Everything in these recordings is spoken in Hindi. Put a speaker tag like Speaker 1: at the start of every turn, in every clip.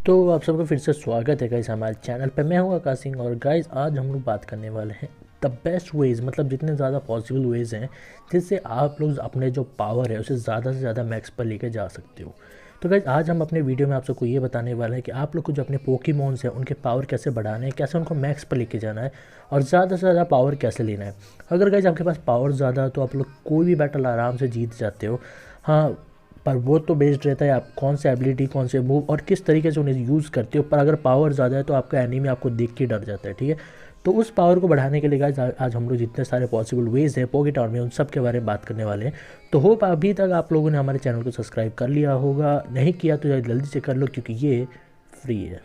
Speaker 1: तो आप सबका फिर से स्वागत है गाइस हमारे चैनल पे। मैं हूं आकाश सिंह और गाइस आज हम लोग बात करने वाले हैं द बेस्ट वेज़, मतलब जितने ज़्यादा पॉसिबल वेज़ हैं जिससे आप लोग अपने जो पावर है उसे ज़्यादा से ज़्यादा मैक्स पर लेके जा सकते हो। तो गाइस आज हम अपने वीडियो में आप सबको ये बताने वाले हैं कि आप लोग को जो अपने पोकेमॉन्स हैं उनके पावर कैसे बढ़ाने हैं, कैसे उनको मैक्स पर लेके जाना है और ज़्यादा से ज़्यादा पावर कैसे लेना है। अगर गाइस आपके पास पावर ज़्यादा है तो आप लोग कोई भी बैटल आराम से जीत जाते हो। हाँ, पर वो तो बेस्ड रहता है आप कौन से एबिलिटी, कौन से मूव और किस तरीके से उन्हें यूज़ करते हो। पर अगर पावर ज़्यादा है तो आपका एनिमी आपको देख के डर जाता है, ठीक है। तो उस पावर को बढ़ाने के लिए गाइस आज हम लोग जितने सारे पॉसिबल वेज़ हैं पोके टाउन में उन सब के बारे में बात करने वाले हैं। तो होप अभी तक आप लोगों ने हमारे चैनल को सब्सक्राइब कर लिया होगा, नहीं किया तो जल्दी से कर लो क्योंकि ये फ्री है।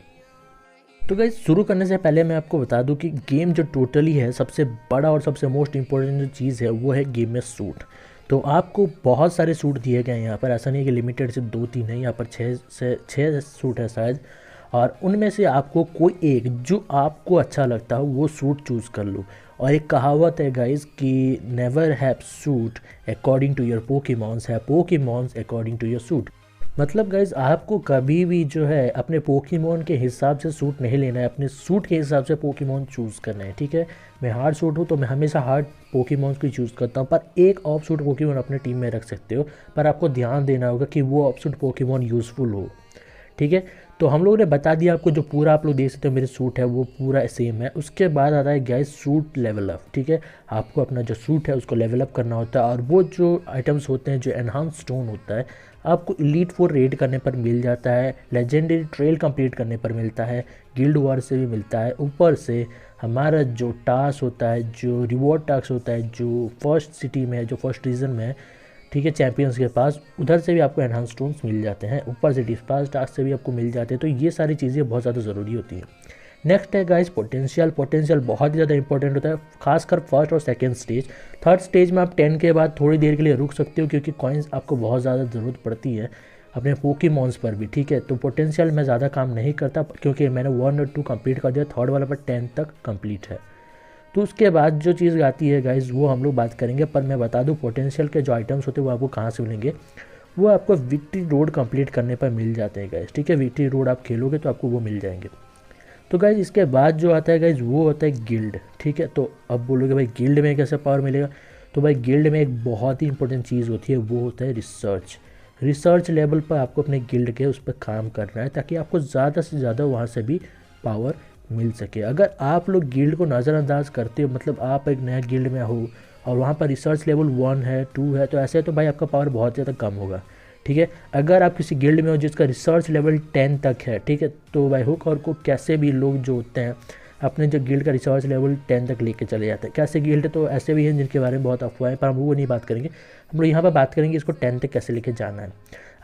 Speaker 1: तो गाइस शुरू करने से पहले मैं आपको बता दूं कि गेम जो टोटली है सबसे बड़ा और सबसे मोस्ट इम्पोर्टेंट जो चीज़ है वो है गेम में सूट। तो आपको बहुत सारे सूट दिए गए हैं यहाँ पर, ऐसा नहीं है कि लिमिटेड से 2-3 नहीं, यहाँ पर 6 सूट है शायद। और उनमें से आपको कोई एक जो आपको अच्छा लगता हो वो सूट चूज़ कर लो। और एक कहावत है गाइस कि never have suit according to your Pokemons, है Pokemons according to your suit. मतलब गाइज आपको कभी भी जो है अपने पोकेमॉन के हिसाब से सूट नहीं लेना है, अपने सूट के हिसाब से पोकेमॉन चूज़ करना है, ठीक है। मैं हार्ड सूट हूँ तो मैं हमेशा हार्ड पोकेमॉन्स को चूज़ करता हूँ, पर एक ऑफ सूट पोकेमॉन अपने टीम में रख सकते हो। पर आपको ध्यान देना होगा कि वो ऑफ सूट पोकेमॉन यूज़फुल हो, ठीक है। तो हम लोगों ने बता दिया आपको, जो पूरा आप लोग देख सकते हो मेरे सूट है वो पूरा सेम है। उसके बाद आता है गाइस सूट लेवल अप, ठीक है। आपको अपना जो सूट है उसको लेवल अप करना होता है और वो जो आइटम्स होते हैं, जो एनहांस स्टोन होता है, आपको एलीट 4 रेड करने पर मिल जाता है, लेजेंडरी ट्रेल कंप्लीट करने पर मिलता है, गिल्ड वॉर से भी मिलता है। ऊपर से हमारा जो टास्क होता है, जो रिवॉर्ड टास्क होता है, जो फर्स्ट सिटी में है, जो फर्स्ट रीजन में है, ठीक है, चैंपियंस के पास, उधर से भी आपको एनहांस स्टोन्स मिल जाते हैं। ऊपर से डिस्पाच टास्क से भी आपको मिल जाते हैं। तो ये सारी चीज़ें बहुत ज़्यादा ज़रूरी होती हैं। नेक्स्ट है गाइस पोटेंशियल। पोटेंशियल बहुत ही ज़्यादा इंपॉर्टेंट होता है, खासकर फर्स्ट और सेकंड स्टेज। थर्ड स्टेज में आप 10 के बाद थोड़ी देर के लिए रुक सकते हो क्योंकि कॉइन्स आपको बहुत ज़्यादा ज़रूरत पड़ती है अपने पोकेमॉन्स पर भी, ठीक है। तो पोटेंशियल में ज़्यादा काम नहीं करता क्योंकि मैंने 1 और 2 कंप्लीट कर दिया, थर्ड वाला पर 10 तक कंप्लीट है। तो उसके बाद जो चीज़ आती है गाइज वो हम लोग बात करेंगे। पर मैं बता दूं पोटेंशियल के जो आइटम्स होते हैं वो आपको कहाँ से मिलेंगे। वो आपको विक्ट्री रोड कंप्लीट करने पर मिल जाते हैं गाइज, ठीक है। विक्ट्री रोड आप खेलोगे तो आपको वो मिल जाएंगे। तो गाइज इसके बाद जो आता है गाइज वो होता है गिल्ड, ठीक है। तो अब बोलोगे भाई गिल्ड में कैसे पावर मिलेगा। तो भाई गिल्ड में एक बहुत ही इंपॉर्टेंट चीज़ होती है, वो होता है रिसर्च। रिसर्च लेवल पर आपको अपने गिल्ड के उस पर काम करना है ताकि आपको ज़्यादा से ज़्यादा वहाँ से भी पावर मिल सके। अगर आप लोग गिल्ड को नज़रअंदाज करते हो, मतलब आप एक नया गिल्ड में हो और वहाँ पर रिसर्च लेवल 1 है, 2 है, तो ऐसे तो भाई आपका पावर बहुत ज़्यादा कम होगा, ठीक है। अगर आप किसी गिल्ड में हो जिसका रिसर्च लेवल 10 तक है, ठीक है, तो भाई हुक और को कैसे भी लोग जो होते हैं अपने जो गिल्ड का रिसर्च लेवल 10 तक लेके चले जाते हैं। कैसे गिल्ड तो ऐसे भी हैं जिनके बारे में बहुत अफवाह है, पर हम वो नहीं बात करेंगे। हम लोग यहाँ पर बात करेंगे इसको 10 तक कैसे लेके जाना है।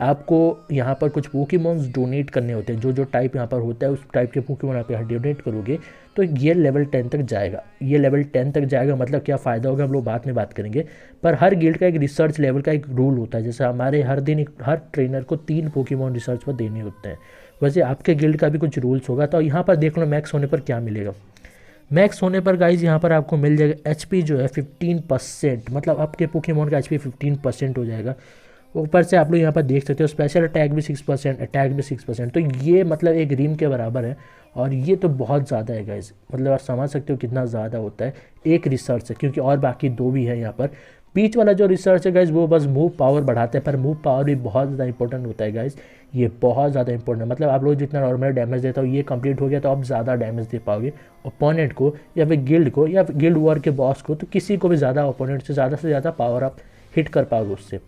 Speaker 1: आपको यहाँ पर कुछ पोकेमॉन्स डोनेट करने होते हैं, जो टाइप यहाँ पर होता है उस टाइप के पोकेमॉन आप यहाँ डोनेट करोगे तो ये लेवल 10 तक जाएगा। ये लेवल 10 तक जाएगा मतलब क्या फ़ायदा होगा हम लोग बाद में बात करेंगे। पर हर गिल्ड का एक रिसर्च लेवल का एक रूल होता है, जैसे हमारे हर दिन हर ट्रेनर को 3 पोकेमॉन रिसर्च पर देने होते हैं, वैसे आपके गिल्ड का भी कुछ रूल्स होगा। तो यहाँ पर देख लो मैक्स होने पर क्या मिलेगा। मैक्स होने पर गाइज यहाँ पर आपको मिल जाएगा एचपी जो है 15%, मतलब आपके पोकेमॉन का एचपी 15% हो जाएगा। ऊपर से आप लोग यहाँ पर देख सकते हो स्पेशल अटैक भी 6%, अटैक भी 6%। तो ये मतलब एक रिम के बराबर है और ये तो बहुत ज़्यादा है गाइज, मतलब आप समझ सकते हो कितना ज़्यादा होता है एक रिसर्च से, क्योंकि और बाकी 2 भी है यहाँ पर। बीच वाला जो रिसर्च है गाइज वो बस मूव पावर बढ़ाता है, पर मूव पावर भी बहुत ज़्यादा इंपॉर्टेंट होता है गाइज। ये बहुत ज़्यादा इंपॉर्टेंट है, मतलब आप लोग जितना नॉर्मल डैमेज देता हो ये कंप्लीट हो गया तो आप ज़्यादा डैमेज दे पाओगे ओपोनेंट को या फिर गिल्ड को या गिल्ड वॉर के बॉस को, तो किसी को भी ज़्यादा ओपोनेंट से ज़्यादा पावर आप हिट कर पाओगे उससे।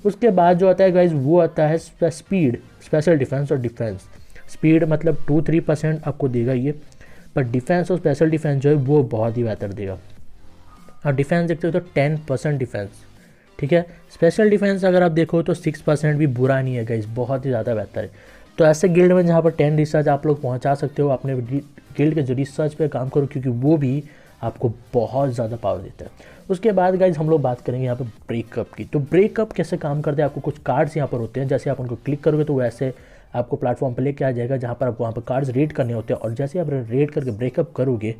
Speaker 1: उसके बाद जो आता है गाइज वो आता है स्पीड, स्पेशल डिफेंस और डिफेंस। स्पीड मतलब 2-3% आपको देगा ये, पर डिफेंस और स्पेशल डिफेंस जो है वो बहुत ही बेहतर देगा। और डिफेंस देखते हो तो 10% डिफेंस, ठीक है। स्पेशल डिफेंस अगर आप देखो तो 6% भी बुरा नहीं है गाइज, बहुत ही ज़्यादा बेहतर है। तो ऐसे गिल्ड में जहाँ पर 10 रिसर्च आप लोग पहुँचा सकते हो, अपने गिल्ड के जो रिसर्च पे काम करो क्योंकि वो भी आपको बहुत ज़्यादा पावर देता है। उसके बाद गाइज हम लोग बात करेंगे यहाँ पर ब्रेकअप की। तो ब्रेकअप कैसे काम करते हैं, आपको कुछ कार्ड्स यहाँ पर होते हैं, जैसे आप उनको क्लिक करोगे तो वैसे आपको प्लेटफॉर्म पर लेके आ जाएगा जहाँ पर आपको वहाँ पर कार्ड्स रेड करने होते हैं। और जैसे आप रेड करके ब्रेकअप करोगे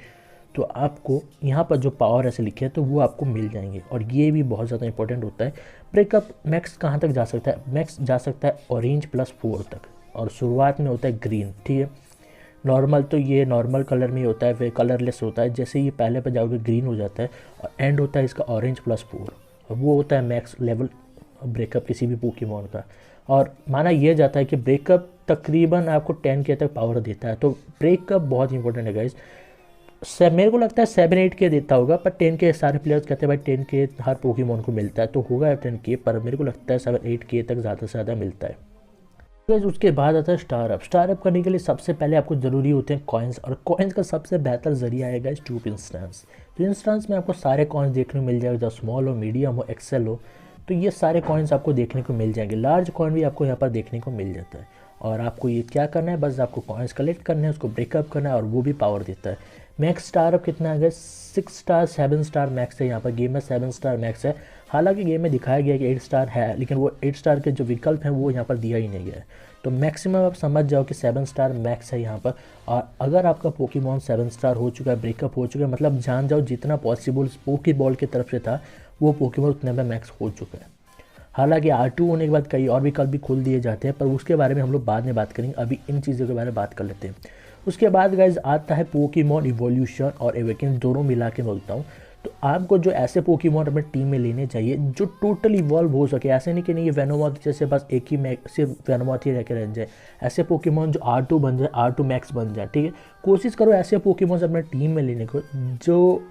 Speaker 1: तो आपको यहाँ पर जो पावर ऐसे लिखे हैं तो वो आपको मिल जाएंगे, और ये भी बहुत ज़्यादा इंपॉर्टेंट होता है। ब्रेकअप मैक्स कहाँ तक जा सकता है, मैक्स जा सकता है ऑरेंज +4 तक, और शुरुआत में होता है ग्रीन, ठीक है। नॉर्मल तो ये नॉर्मल कलर में ही होता है, फिर कलरलेस होता है, जैसे ये पहले पे जाओगे ग्रीन हो जाता है और एंड होता है इसका ऑरेंज +4 और वो होता है मैक्स लेवल ब्रेकअप किसी भी पोकेमॉन का। और माना यह जाता है कि ब्रेकअप तकरीबन आपको 10 के तक पावर देता है, तो ब्रेकअप बहुत इंपॉर्टेंट है गाइज। मेरे को लगता है 7-8 के देता होगा, पर 10 के सारे प्लेयर्स कहते हैं भाई 10 के हर पोकेमॉन को मिलता है, तो होगा 10 के, पर मेरे को लगता है 7-8 के तक ज़्यादा से ज़्यादा मिलता है। तो उसके बाद आता है स्टार अप। स्टार अप करने के लिए सबसे पहले आपको ज़रूरी होते हैं कॉइन्स, और कॉइन्स का सबसे बेहतर जरिया है गाइस ट्यूब इंस्टेंस। तो इंस्टेंस में आपको सारे कॉइन्स देखने को मिल जाएगा, जो स्मॉल हो, मीडियम हो, एक्सेल हो, तो ये सारे कॉइन्स आपको देखने को मिल जाएंगे। लार्ज कॉइन भी आपको यहाँ पर देखने को मिल जाता है, और आपको ये क्या करना है, बस आपको कॉइन्स कलेक्ट करना है, उसको ब्रेकअप करना है, और वो भी पावर देता है। मैक्स स्टार अप कितना है गाइस? 6 स्टार 7 स्टार मैक्स है, यहाँ पर गेम में 7 स्टार मैक्स है। हालांकि गेम में दिखाया गया कि 8 स्टार है, लेकिन वो 8 स्टार के जो विकल्प हैं वो यहाँ पर दिया ही नहीं गया है। तो मैक्सिमम आप समझ जाओ कि 7 स्टार मैक्स है यहाँ पर। और अगर आपका पोकेमॉन 7 स्टार हो चुका है, ब्रेकअप हो चुका है, मतलब जान जाओ जितना पॉसिबल पोकेबॉल की तरफ से था वो पोकेमॉन उतने में मैक्स हो चुका है। हालांकि R2 होने के बाद कई और विकल्प भी खोल दिए जाते हैं, पर उसके बारे में हम लोग बाद में बात करेंगे, अभी इन चीज़ों के बारे में बात कर लेते हैं। उसके बाद गाइज आता है पोकेमॉन इवोल्यूशन और एवेकन, दोनों मिला के बोलता हूँ। तो आपको जो ऐसे पोकेमॉन अपने टीम में लेने चाहिए जो टोटल इवॉल्व हो सके, ऐसे नहीं कि नहीं ये वेनोमॉथ जैसे बस एक ही मैक सिर्फ वेनोमॉथ ही रह के रह जाए। ऐसे पोकेमॉन जो R2 बन जाए, R2 मैक्स बन जाए, ठीक है। कोशिश करो ऐसे पोकेमॉन अपने टीम में लेने को जो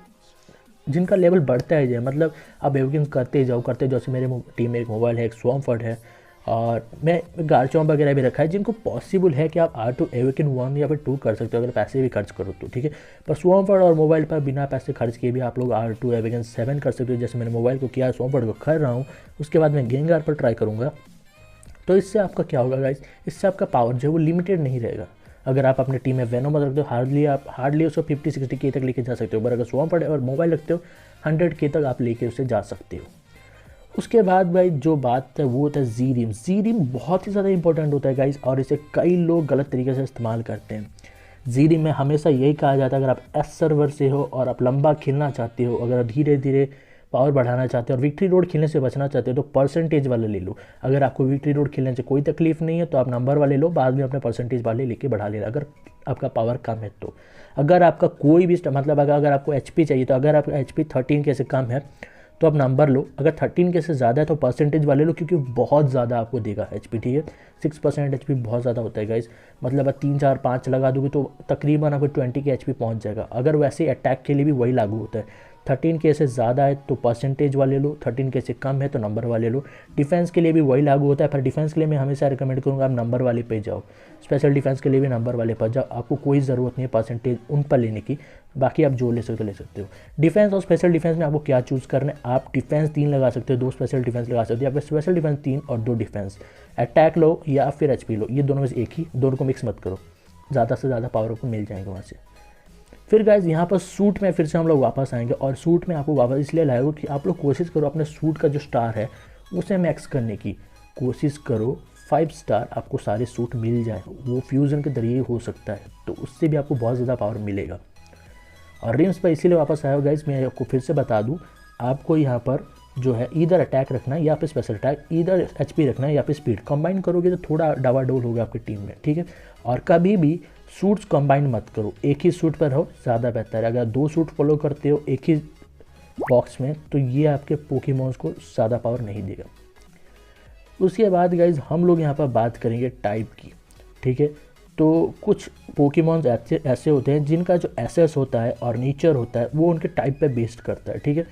Speaker 1: जिनका लेवल बढ़ता है जाए, मतलब आप एवेकन करते जाओ। जैसे मेरे टीम में एक मोबाइल है, एक स्वॉर्मफर्ट है, और मैं गार्चॉम्प वगैरह भी रखा है, जिनको पॉसिबल है कि आप R2 एवेकन 1 या फिर 2 कर सकते हो अगर पैसे भी खर्च करो तो, ठीक है। पर स्वॉर्मफर्ट और मोबाइल पर बिना पैसे खर्च किए भी आप लोग R2 एवेकन 7 कर सकते हो, जैसे मैंने मोबाइल को किया, स्वॉर्मफर्ट को कर रहा हूँ। उसके बाद मैं गेंगार पर ट्राई करूँगा। तो इससे आपका क्या होगा गाइस, इससे आपका पावर जो है वो लिमिटेड नहीं रहेगा। अगर आप अपने टीम में वेनोमॉथ रखते हो, हार्डली उसको 50-60 के तक लेके जा सकते हो, पर अगर स्वॉर्मफर्ट और मोबाइल रखते हो 100 के तक आप लेके उसे जा सकते हो। उसके बाद भाई जो बात है वो होता है ज़ीरिम। ज़ीरिम बहुत ही ज़्यादा इंपॉर्टेंट होता है गाइस, और इसे कई लोग गलत तरीके से इस्तेमाल करते हैं। ज़ीरिम में हमेशा यही कहा जाता है, अगर आप एस सर्वर से हो और आप लंबा खेलना चाहते हो, अगर धीरे धीरे पावर बढ़ाना चाहते हो और विक्ट्री रोड खेलने से बचना चाहते हो, तो परसेंटेज वाले ले लो। अगर आपको विक्ट्री रोड खेलने से कोई तकलीफ नहीं है तो आप नंबर वाले लो, बाद में अपने परसेंटेज वाले लेके बढ़ा लेना अगर आपका पावर कम है तो। अगर आपका कोई भी मतलब अगर आपको HP चाहिए, तो अगर आपका HP 13 के से कम है तो आप नंबर लो, अगर 13 के से ज़्यादा है तो परसेंटेज वाले लो, क्योंकि बहुत ज़्यादा आपको देगा HP, ठीक है। 6% HP बहुत ज़्यादा होता है गाइस, मतलब आप 3 4 5 लगा दोगे तो तकरीबन आपको 20 के HP पहुंच जाएगा। अगर वैसे अटैक के लिए भी वही लागू होता है, 13 के से ज़्यादा है तो परसेंटेज वाले लो, 13 के से कम है तो नंबर वाले लो। डिफेंस के लिए भी वही लागू होता है, पर डिफेंस के लिए मैं हमेशा रिकमेंड करूँगा आप नंबर वाले पे जाओ। स्पेशल डिफेंस के लिए भी नंबर वाले पर जाओ, आपको कोई ज़रूरत नहीं है परसेंटेज उन पर लेने की, बाकी आप जो ले सकते हो। डिफेंस और स्पेशल डिफेंस में आपको क्या चूज़ करना है, आप डिफेंस 3 लगा सकते हो, 2 स्पेशल डिफेंस लगा सकते हो, या फिर स्पेशल डिफेंस 3 और 2 डिफेंस। अटैक लो या फिर HP लो, ये दोनों में से एक ही, दोनों को मिक्स मत करो, ज़्यादा से ज़्यादा पावर आपको मिल जाएंगे वहाँ से। फिर गाइज यहाँ पर सूट में फिर से हम लोग वापस आएंगे, और सूट में आपको वापस इसलिए लाएगा कि आप लोग कोशिश करो अपने सूट का जो स्टार है उसे मैक्स करने की कोशिश करो। 5 स्टार आपको सारे सूट मिल जाए, वो फ्यूज़न के जरिए हो सकता है, तो उससे भी आपको बहुत ज़्यादा पावर मिलेगा। और रिम्स पर इसीलिए वापस आया गाइज, मैं आपको फिर से बता दूँ, आपको यहाँ पर जो है इधर अटैक रखना है या फिर स्पेशल अटैक, इधर HP रखना है या फिर स्पीड। कंबाइन करोगे तो थोड़ा डावाडोल होगा आपकी टीम में, ठीक है। और कभी भी सूट्स कंबाइन मत करो, एक ही सूट पर रहो, ज़्यादा बेहतर है। अगर 2 सूट फॉलो करते हो एक ही बॉक्स में तो ये आपके पोकेमॉन्स को ज़्यादा पावर नहीं देगा। उसके बाद गाइज हम लोग यहाँ पर बात करेंगे टाइप की, ठीक है। तो कुछ पोकेमॉन्स ऐसे होते हैं जिनका जो एसेस होता है और नेचर होता है वो उनके टाइप पे बेस्ड करता है, ठीक है।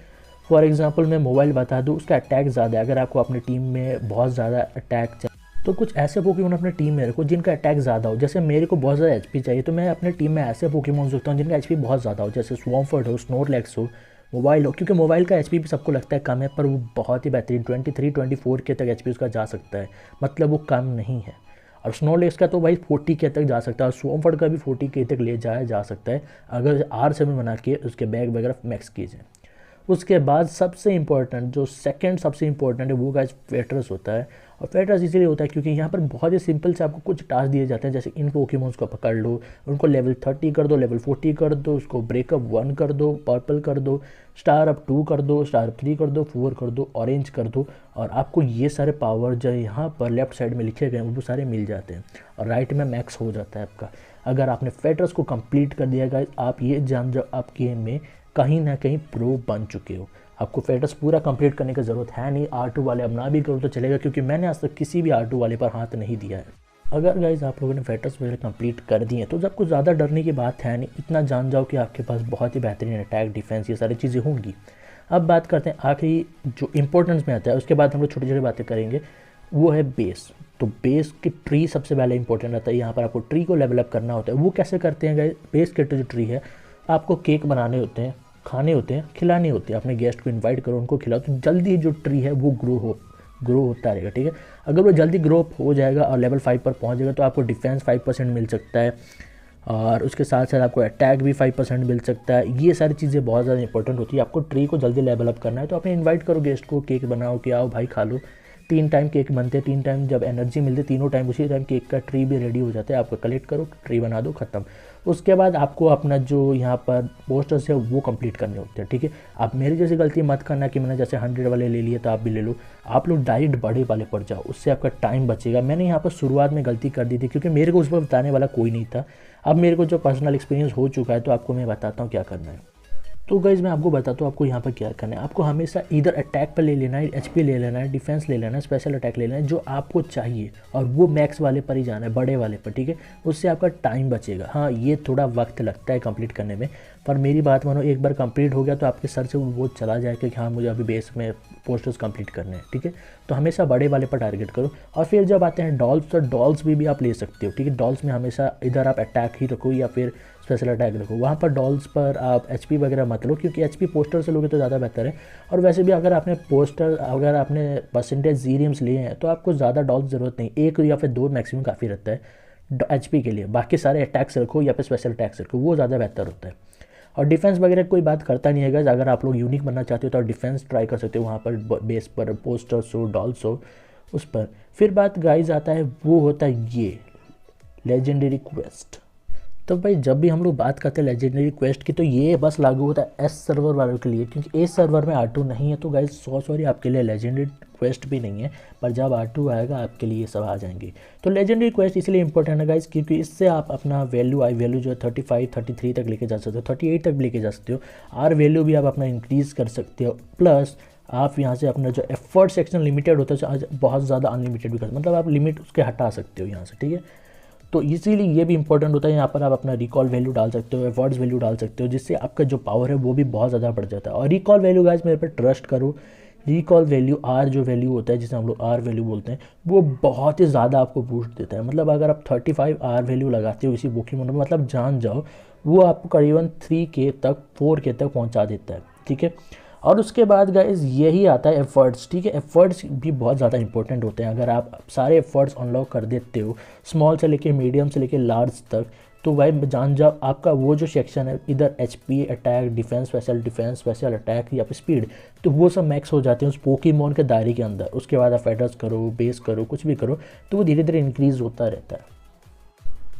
Speaker 1: फॉर एग्जांपल मैं मोबाइल बता दूँ, उसका अटैक ज़्यादा है। अगर आपको अपनी टीम में बहुत ज़्यादा अटैक चाहिए तो कुछ ऐसे पोकेमॉन अपने टीम में रखो जिनका अटैक ज़्यादा हो। जैसे मेरे को बहुत ज़्यादा HP चाहिए, तो मैं अपने टीम में ऐसे पोकेमॉन रखता हूँ जिनका HP बहुत ज़्यादा हो, जैसे स्वॉर्मफर्ट हो, स्नोरलैक्स हो, मोबाइल हो। क्योंकि मोबाइल का HP भी सबको लगता है कम है, पर वो बहुत ही बेहतरीन 23-24 के तक HP उसका जा सकता है, मतलब वो कम नहीं है। और स्नोरलैक्स का तो भाई 40 के तक जा सकता है, और स्वॉर्मफर्ट का भी 40 के तक ले जाया जा सकता है अगर R7 बना के उसके बैग वगैरह मैक्स किए जाए। उसके बाद सबसे इम्पोर्टेंट जो सेकंड सबसे इम्पोर्टेंट है वो गाइस फेटर्स होता है। और फेटर्स इसीलिए होता है क्योंकि यहाँ पर बहुत ही सिंपल से आपको कुछ टास्क दिए जाते हैं, जैसे इन पोकेमॉन्स को पकड़ लो, उनको लेवल 30 कर दो, लेवल 40 कर दो, उसको ब्रेकअप 1 कर दो, पर्पल कर दो, स्टार अप 2 कर दो, स्टार अप 3 कर दो, 4 कर दो, ऑरेंज कर दो, और आपको ये सारे पावर जो यहाँ पर लेफ्ट साइड में लिखे गए हैं वो सारे मिल जाते हैं और राइट में मैक्स हो जाता है आपका। अगर आपने फेटर्स को कंप्लीट कर दिया गाइस, आप ये जान जाओ आप गेम में कहीं ना कहीं प्रो बन चुके हो। आपको फेटर्स पूरा कंप्लीट करने की ज़रूरत है नहीं। R2 वाले अब ना भी करो तो चलेगा, क्योंकि मैंने आज तक किसी भी R2 वाले पर हाथ नहीं दिया है। अगर गाइज आप लोगों ने फेटर्स वगैरह कंप्लीट कर दिए तो आपको ज़्यादा डरने की बात है नहीं। इतना जान जाओ कि आपके पास बहुत ही बेहतरीन अटैक, डिफेंस, ये सारी चीज़ें होंगी। अब बात करते हैं आखिरी जो इंपॉर्टेंस में आता है, उसके बाद हम लोग छोटी छोटी बातें करेंगे, वो है बेस। तो बेस की ट्री सबसे पहले इंपॉर्टेंट रहता है। यहाँ पर आपको ट्री को लेवलअप करना होता है। वो कैसे करते हैं गाइस? बेस के जो ट्री है, आपको केक बनाने होते हैं, खाने होते हैं, खिलाने होते हैं। अपने गेस्ट को इनवाइट करो, उनको खिलाओ, तो जल्दी जो ट्री है वो ग्रो होता रहेगा। ठीक है, अगर वो जल्दी ग्रो हो जाएगा और लेवल 5 पर पहुंच जाएगा तो आपको डिफेंस 5% मिल सकता है, और उसके साथ साथ आपको अटैक भी 5% मिल सकता है। ये सारी चीज़ें बहुत ज़्यादा इंपॉर्टेंट होती है। आपको ट्री को जल्दी लेवल अप करना है तो अपने इन्वाइट करो गेस्ट को, केक बनाओ कि आओ भाई खा लो। 3 टाइम केक बनते हैं, 3 टाइम जब एनर्जी मिलती है, तीनों टाइम उसी टाइम केक का ट्री भी रेडी हो जाता है। आपको कलेक्ट करो, ट्री बना दो, ख़त्म। उसके बाद आपको अपना जो यहाँ पर पोस्टर्स है वो कंप्लीट करने होते हैं। ठीक है, आप मेरी जैसी गलती मत करना कि मैंने जैसे 100 वाले ले लिए तो आप भी ले लो। आप लोग डायरेक्ट बड़े वाले पर जाओ, उससे आपका टाइम बचेगा। मैंने यहाँ पर शुरुआत में गलती कर दी थी क्योंकि मेरे को उस पर बताने वाला कोई नहीं था। अब मेरे को जो पर्सनल एक्सपीरियंस हो चुका है तो आपको मैं बताता हूँ क्या करना है। तो गाइज़ मैं आपको बताता हूँ आपको यहाँ पर क्या करना है। आपको हमेशा इधर अटैक पर ले लेना है, HP ले लेना है, डिफेंस ले लेना है, स्पेशल अटैक ले लेना है, जो आपको चाहिए, और वो मैक्स वाले पर ही जाना है, बड़े वाले पर। ठीक है, उससे आपका टाइम बचेगा। हाँ, ये थोड़ा वक्त लगता है कंप्लीट करने में, पर मेरी बात मानो, एक बार कंप्लीट हो गया तो आपके सर से वो चला जाएगा कि हाँ मुझे अभी बेस में पोस्टर्स कंप्लीट करने हैं। ठीक है, तो हमेशा बड़े वाले पर टारगेट करो। और फिर जब आते हैं डॉल्स, तो डॉल्स भी आप ले सकते हो। ठीक है, डॉल्स में हमेशा इधर आप अटैक ही रखो या फिर स्पेशल अटैक रखो। वहाँ पर डॉल्स पर आप HP वगैरह मत लो, क्योंकि HP पोस्टर से लोगे तो ज़्यादा बेहतर है। और वैसे भी अगर आपने परसेंटेज जीरियम्स लिए हैं तो आपको ज़्यादा डॉल्स ज़रूरत नहीं, 1 या फिर 2 मैक्सिमम काफ़ी रहता है HP के लिए। बाकी सारे अटैक्स रखो या फिर स्पेशल अटैक्स रखो, वो ज़्यादा बेहतर होता है। और डिफेंस वगैरह कोई बात करता नहीं है गाइस। अगर आप लोग यूनिक बनना चाहते हो तो डिफेंस ट्राई कर सकते हो, वहाँ पर बेस पर पोस्टर्स हो, डॉल्स हो, उस पर। फिर बात गाइस आता है, वो होता है ये लेजेंडरी क्वेस्ट। तो भाई जब भी हम लोग बात करते हैं लेजेंडरी क्वेस्ट की, तो ये बस लागू होता है S सर्वर वालों के लिए, क्योंकि S सर्वर में R2 नहीं है। तो गाइस सॉरी आपके लिए लेजेंडरी क्वेस्ट भी नहीं है, पर जब R2 आएगा आपके लिए सब आ जाएंगे। तो लेजेंडरी क्वेस्ट इसलिए इंपॉर्टेंट है गाइस क्योंकि इससे आप अपना वैल्यू जो है 35, 33 तक लेके जा सकते हो, 38 तक भी लेके जा सकते हो। R वैल्यू भी आप अपना इंक्रीज़ कर सकते हो। प्लस आप यहाँ से अपना जो एफर्ट सेक्शन लिमिटेड होता है आज बहुत ज़्यादा अनलिमिटेड भी कर, मतलब आप लिमिट उसके हटा सकते हो यहाँ से। ठीक है, तो इसीलिए ये भी इंपॉर्टेंट होता है। यहाँ पर आप अपना रिकॉल वैल्यू डाल सकते हो, एफर्ट्स वैल्यू डाल सकते हो, जिससे आपका जो पावर है वो भी बहुत ज़्यादा बढ़ जाता है। और रिकॉल वैल्यू गाइस मेरे पे ट्रस्ट करो, रिकॉल वैल्यू R जो वैल्यू होता है, जिसे हम लोग R वैल्यू बोलते हैं, वो बहुत ही ज़्यादा आपको बूस्ट देता है। मतलब अगर आप 35 R वैल्यू लगाते हो इसी पोकेमॉन में, मतलब जान जाओ वो आपको करीबन 3K तक 4K तक पहुँचा देता है। ठीक है, और उसके बाद गाइस यही आता है एफर्ट्स। ठीक है, एफर्ट्स भी बहुत ज़्यादा इंपॉर्टेंट होते हैं। अगर आप सारे एफर्ट्स अनलॉक कर देते हो, स्मॉल से लेके मीडियम से लेके लार्ज तक, तो भाई जान जाओ आपका वो जो सेक्शन है, इधर HP, attack, defence, special attack या फिर स्पीड, तो वो सब मैक्स हो जाते हैं उस पोकेमॉन के दायरे के अंदर। उसके बाद आप फेटर्स करो, बेस करो, कुछ भी करो, तो वो धीरे धीरे इंक्रीज़ होता रहता है।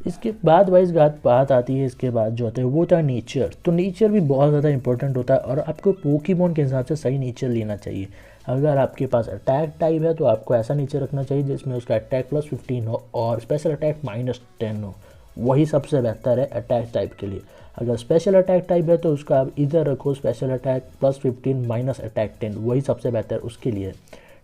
Speaker 1: इसके बाद वाइज बात आती है, इसके बाद जो होता है वो होता है नेचर। तो नेचर भी बहुत ज़्यादा इंपॉर्टेंट होता है और आपको पोकेमॉन के हिसाब से सही नेचर लेना चाहिए। अगर आपके पास अटैक टाइप है तो आपको ऐसा नेचर रखना चाहिए जिसमें उसका अटैक +15 हो और स्पेशल अटैक -10 हो, वही सबसे बेहतर है अटैक टाइप के लिए। अगर स्पेशल अटैक टाइप है तो उसका आप इधर रखो स्पेशल अटैक +15 अटैक 10, वही सबसे बेहतर उसके लिए।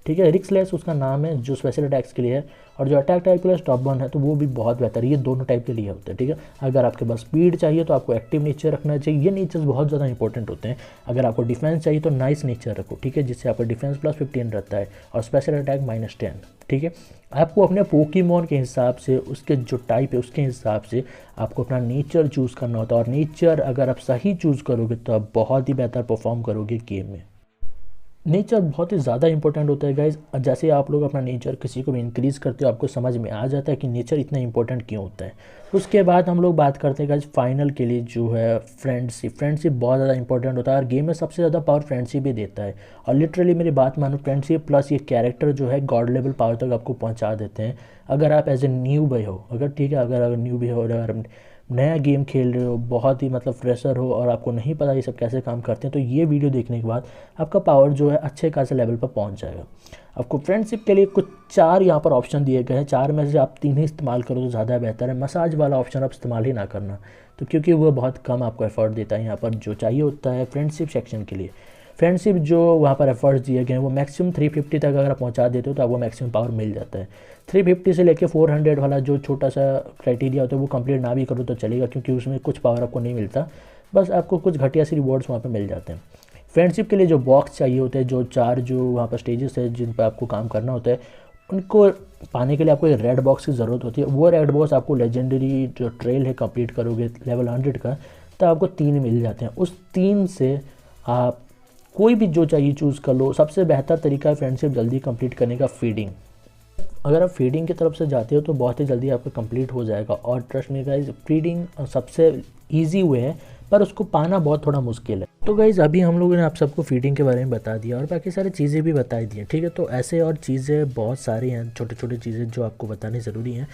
Speaker 1: ठीक है, रिक्सलेस उसका नाम है जो स्पेशल अटैक्स के लिए है, और जो अटैक टाइप के लिए टॉप 1 है तो वो भी बहुत बेहतर है। ये दोनों टाइप के लिए होते हैं। ठीक है, अगर आपके पास स्पीड चाहिए तो आपको एक्टिव नेचर रखना चाहिए, ये नेचर्स बहुत ज़्यादा इंपॉर्टेंट होते हैं। अगर आपको डिफेंस चाहिए तो नाइस नेचर रखो। ठीक है, जिससे आपका डिफेंस +15 रहता है और स्पेशल अटैक -10। ठीक है, आपको अपने पोकेमॉन के हिसाब से, उसके जो टाइप है उसके हिसाब से आपको अपना नेचर चूज़ करना होता है, और नेचर अगर आप सही चूज़ करोगे तो आप बहुत ही बेहतर परफॉर्म करोगे गेम में। नेचर बहुत ही ज़्यादा इंपॉर्टेंट होता है गाइज। जैसे आप लोग अपना नेचर किसी को भी इंक्रीज़ करते हो, आपको समझ में आ जाता है कि नेचर इतना इंपॉर्टेंट क्यों होता है। उसके बाद हम लोग बात करते हैं गाइज फाइनल के लिए, जो है फ्रेंडशिप। फ्रेंडशिप बहुत ज़्यादा इंपॉर्टेंट होता है और गेम में सबसे ज़्यादा पावर फ्रेंडशिप ही देता है। और लिटरली मेरी बात मानो, फ्रेंडशिप प्लस ये कैरेक्टर जो है गॉड लेवल पावर तक आपको पहुँचा देते हैं। अगर आप एज ए न्यू बॉय हो, अगर ठीक है, अगर न्यू बॉय हो, अगर नया गेम खेल रहे हो, बहुत ही मतलब फ्रेशर हो और आपको नहीं पता ये सब कैसे काम करते हैं, तो ये वीडियो देखने के बाद आपका पावर जो है अच्छे खासे लेवल पर पहुंच जाएगा। आपको फ्रेंडशिप के लिए कुछ 4 यहाँ पर ऑप्शन दिए गए हैं। 4 में से आप 3 ही इस्तेमाल करो तो ज़्यादा बेहतर है। मसाज वाला ऑप्शन आप इस्तेमाल ही ना करना, तो क्योंकि वो बहुत कम आपको एफर्ट देता है। यहाँ पर जो चाहिए होता है फ्रेंडशिप सेक्शन के लिए, फ्रेंडशिप जो वहाँ पर एफर्ट्स दिए गए हैं वो मैक्सिमम 350 तक अगर आप पहुँचा देते हो तो आपको मैक्सिमम पावर मिल जाता है। 350 से लेके 400 वाला जो छोटा सा क्राइटेरिया होता है वो कंप्लीट ना भी करो तो चलेगा, क्योंकि उसमें कुछ पावर आपको नहीं मिलता, बस आपको कुछ घटिया सी रिवॉर्ड्स वहाँ पर मिल जाते हैं। फ्रेंडशिप के लिए जो बॉक्स चाहिए होते हैं, जो 4 जो वहाँ पर स्टेजेस है जिन पर आपको काम करना होता है, उनको पाने के लिए आपको एक रेड बॉक्स की ज़रूरत होती है। वो रेड बॉक्स आपको लेजेंडरी जो ट्रेल है कंप्लीट करोगे लेवल 100 का, तो आपको 3 मिल जाते हैं। उस 3 से आप कोई भी जो चाहिए चूज़ कर लो। सबसे बेहतर तरीका है फ्रेंडशिप जल्दी कंप्लीट करने का फीडिंग। अगर आप फीडिंग की तरफ से जाते हो तो बहुत ही जल्दी आपका कंप्लीट हो जाएगा। और ट्रस्ट मी गाइज, फीडिंग सबसे ईजी वे है, पर उसको पाना बहुत थोड़ा मुश्किल है। तो गाइज़ अभी हम लोगों ने आप सबको फीडिंग के बारे में बता दिया और बाकी सारी चीज़ें भी बताई दी हैं, ठीक है। तो ऐसे और चीज़ें बहुत सारी हैं, छोटे छोटे चीज़ें जो आपको बतानी ज़रूरी हैं,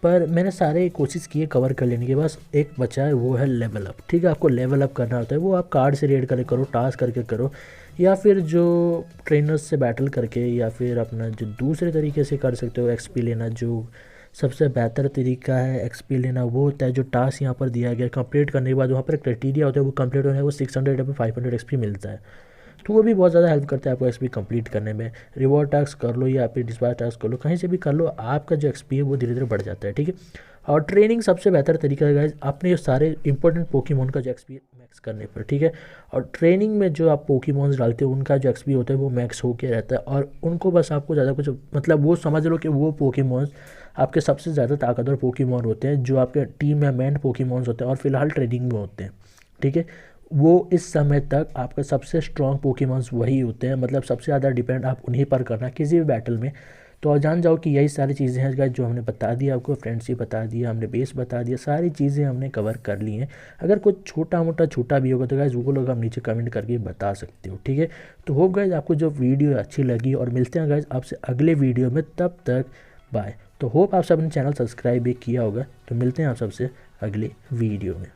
Speaker 1: पर मैंने सारे कोशिश किए कवर कर लेने के। बस एक बचा है, वो है लेवल अप, ठीक है। आपको लेवल अप करना होता है, वो आप कार्ड से रेड करके करो, टास्क करके करो, या फिर जो ट्रेनर्स से बैटल करके, या फिर अपना जो दूसरे तरीके से कर सकते हो एक्सपी लेना। जो सबसे बेहतर तरीका है एक्सपी लेना वो होता है जो टास्क यहाँ पर दिया गया कंप्लीट करने के बाद वहाँ पर क्राइटेरिया होता है, वो कंप्लीट होने वो 600 या फिर 500 एक्सपी मिलता है। तो वो भी बहुत ज़्यादा हेल्प करता है आपको एक्सपी कंप्लीट करने में। रिवॉर्ड टास्क कर लो या फिर डिस्पैच टास्क कर लो, कहीं से भी कर लो, आपका जो एक्सपी है वो धीरे धीरे बढ़ जाता है, ठीक है। और ट्रेनिंग सबसे बेहतर तरीका है गाइस, अपने सारे इंपॉर्टेंट पोकेमॉन का जो एक्सपी मैक्स करने पर, ठीक है। और ट्रेनिंग में जो आप पोकेमॉन्स डालते हो उनका जो एक्सपी होता है वो मैक्स होके रहता है, और उनको बस आपको ज़्यादा कुछ मतलब वो समझ लो कि वो पोकेमॉन्स आपके सबसे ज़्यादा ताकतवर पोकेमॉन होते हैं, जो आपके टीम में मेन पोकेमॉन्स होते हैं और फिलहाल ट्रेनिंग में होते हैं, ठीक है। वो इस समय तक आपका सबसे स्ट्रॉन्ग पोकेमॉन्स वही होते हैं, मतलब सबसे ज़्यादा डिपेंड आप उन्हीं पर करना किसी भी बैटल में। तो और जान जाओ कि यही सारी चीज़ें हैं गाइस जो हमने बता दिया आपको। फ्रेंडशिप बता दिया हमने, बेस बता दिया, सारी चीज़ें हमने कवर कर ली हैं। अगर कुछ छोटा मोटा छूटा भी होगा तो गाइस वो लोग हम नीचे कमेंट करके बता सकते हो, ठीक है। तो होप गाइस आपको जो वीडियो अच्छी लगी, और मिलते हैं गाइस आपसे अगले वीडियो में, तब तक बाय। तो होप आप सब ने चैनल सब्सक्राइब भी किया होगा। तो मिलते हैं आप सबसे अगले वीडियो में।